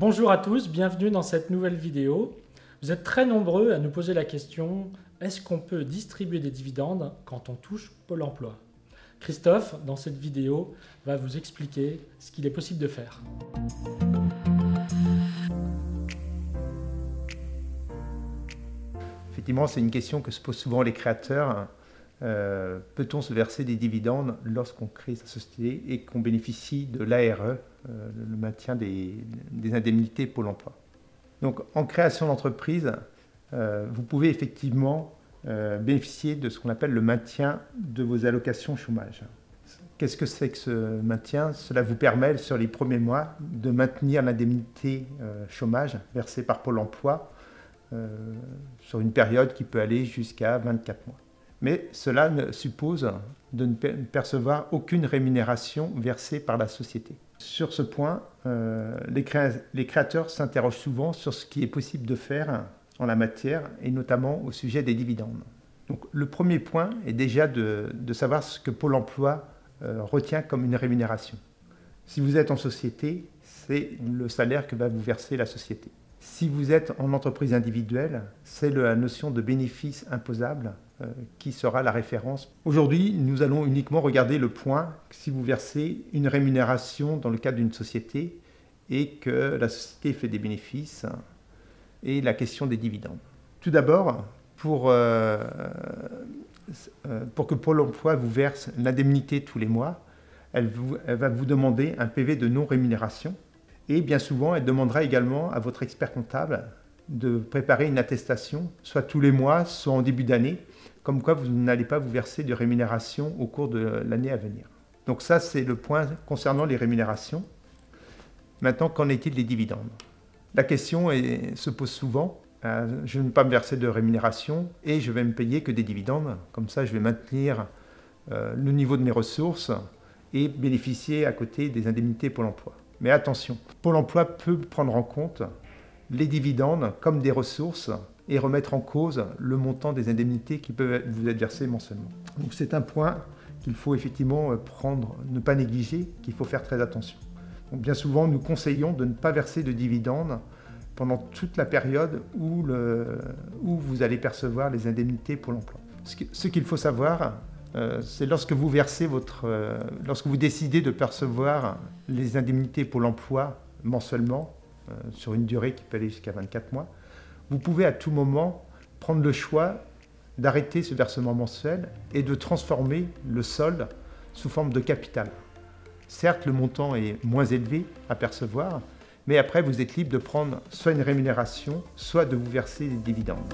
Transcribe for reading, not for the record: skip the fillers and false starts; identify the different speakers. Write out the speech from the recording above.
Speaker 1: Bonjour à tous, bienvenue dans cette nouvelle vidéo. Vous êtes très nombreux à nous poser la question, est-ce qu'on peut distribuer des dividendes quand on touche Pôle emploi? Christophe, dans cette vidéo, va vous expliquer ce qu'il est possible de faire.
Speaker 2: Effectivement, c'est une question que se posent souvent les créateurs. Peut-on se verser des dividendes lorsqu'on crée sa société et qu'on bénéficie de l'ARE, le maintien des indemnités Pôle emploi? Donc, en création d'entreprise, vous pouvez effectivement bénéficier de ce qu'on appelle le maintien de vos allocations chômage. Qu'est-ce que c'est que ce maintien? Cela vous permet, sur les premiers mois, de maintenir l'indemnité chômage versée par Pôle emploi sur une période qui peut aller jusqu'à 24 mois. Mais cela suppose de ne percevoir aucune rémunération versée par la société. Sur ce point, les créateurs s'interrogent souvent sur ce qui est possible de faire en la matière, et notamment au sujet des dividendes. Donc, le premier point est déjà de savoir ce que Pôle emploi retient comme une rémunération. Si vous êtes en société, c'est le salaire que va vous verser la société. Si vous êtes en entreprise individuelle, c'est la notion de bénéfice imposable qui sera la référence. Aujourd'hui, nous allons uniquement regarder le point si vous versez une rémunération dans le cadre d'une société et que la société fait des bénéfices et la question des dividendes. Tout d'abord, pour que Pôle emploi vous verse l'indemnité tous les mois, elle va vous demander un PV de non-rémunération. Et bien souvent, elle demandera également à votre expert comptable de préparer une attestation, soit tous les mois, soit en début d'année, comme quoi vous n'allez pas vous verser de rémunération au cours de l'année à venir. Donc ça, c'est le point concernant les rémunérations. Maintenant, qu'en est-il des dividendes? La question se pose souvent. Je ne vais pas me verser de rémunération et je vais me payer que des dividendes. Comme ça, je vais maintenir le niveau de mes ressources et bénéficier à côté des indemnités Pôle emploi. Mais attention, Pôle emploi peut prendre en compte les dividendes comme des ressources et remettre en cause le montant des indemnités qui peuvent vous être versées mensuellement. Donc c'est un point qu'il faut effectivement ne pas négliger, qu'il faut faire très attention. Donc bien souvent, nous conseillons de ne pas verser de dividendes pendant toute la période où vous allez percevoir les indemnités Pôle emploi. Ce qu'il faut savoir, c'est lorsque vous décidez de percevoir les indemnités Pôle emploi mensuellement, sur une durée qui peut aller jusqu'à 24 mois, vous pouvez à tout moment prendre le choix d'arrêter ce versement mensuel et de transformer le solde sous forme de capital. Certes, le montant est moins élevé à percevoir, mais après vous êtes libre de prendre soit une rémunération, soit de vous verser des dividendes.